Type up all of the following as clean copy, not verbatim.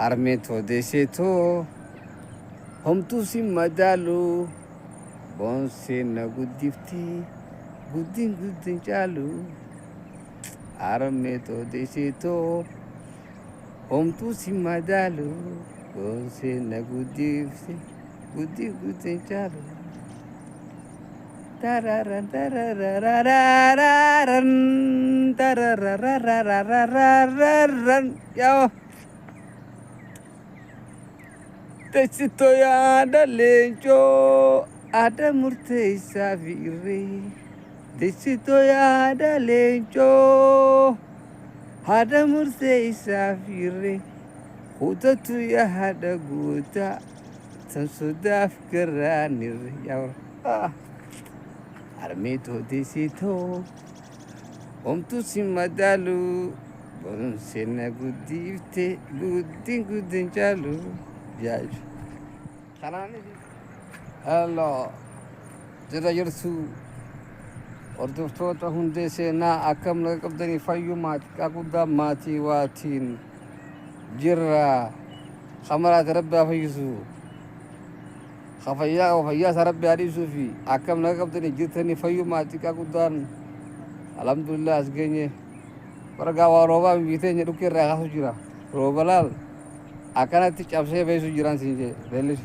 harmee too deessee too homtuu si madaalu boonsee na guddifti guddin caalu harmee too deessee too homtuu si madaalu boonsee na guddifti guddin caalu. Tararan tarararararan tararararararan yo Tesito ya ada lenco ada murtei vire Tesito ya ada lenco ada murtei vire Hutatu ya ada guta tan sudah keranir ya harmee too deessee too homtuu si madaalu boonsee na guddifte guddin caalu yaaju halo jira jirtu hordoftoota hundee seenaa akkam naga qabdanii fayyumaa xiqqaa guddaa maatii waatiin jirra kamaraati rabbi haa fayyisu fayyaa sarabbi adiisuu fi akkam naga qabdanii jirtanii fayyumaa xiqqaa guddaan alhamdulillah as geenye baragaa waa roobaa biiteenya dhukkee irraa kaasu jira rooba laal akkanatti cabsee beesu jiran siin jee leellis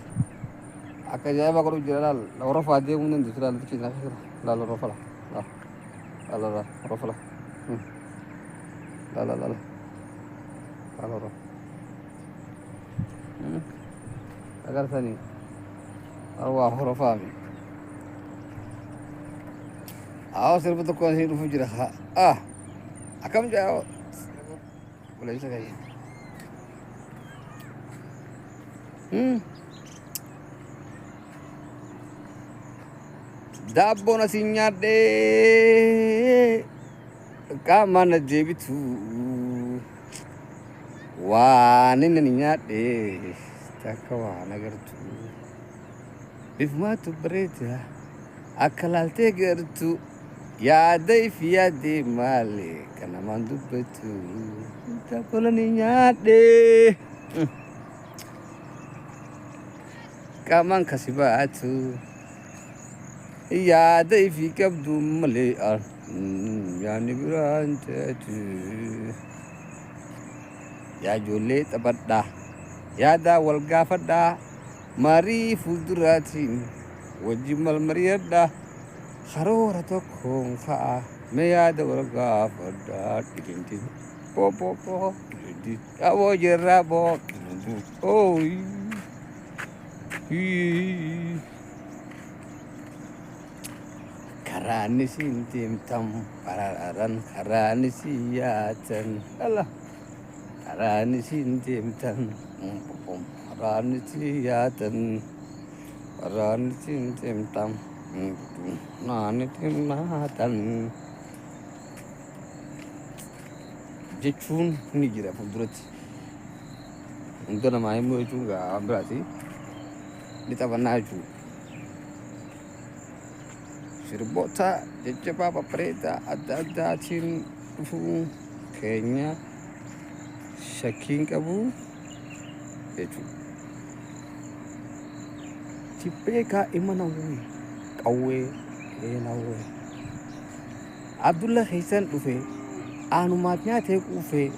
akka ajaa'iba godhu jira laal horofaa deemuu dandeessu laal bichiin akka jira laal horofa laal horofa laal horofa agarsanii arwaa horofaami awo sirba tokkoon siin dhufu jira akkam jaa waleessa kayya daabboon asiin nyaadhee qaamaan na deebitu waan inni ani nyaadhee takka waan agartu bifmaatu bareeda akka laaltee gartu yaadai fi yaadee maali kan namaan dubbatu takkolani nyaadhee qaamaan kasi baatu yaadai fi qabdu malee yaani biraan taatu yaa ijoollee taphadhaa yaadaa wal gaafadhaa marii fuulduraatiin wajjin malmariyadhaa karoora tokkoon ka'a mee yaada wal gaafadhaa dhidhintin poopopoo dhidhintin aboo jirraa boo dhidhintin ooyi karaan isin deemtan pararan karaan isin yaatan karaan isin deemtan karaan isin yaatan karaan isin deemtan naan isin naatan jechuun ni jira fuulduratti hunda namaa himuu jechuun gaa biraati ni taphannaa jechuudha. Sirboota jajjabaa babbareedaa adda addaatiin dhufuu keenya shakkiin qabu jechuudha. Tibbee kaa'ima nawwee qawwee nawwee Abdulla keessan dhufee aanumaaf nyaatee quufee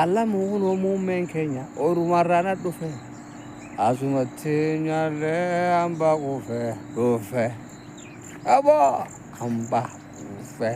alla muunoo muummeen keenya orumarraana dhufee asumatti nyaallee hambaa quufee dhuufee. Abo hamba ufe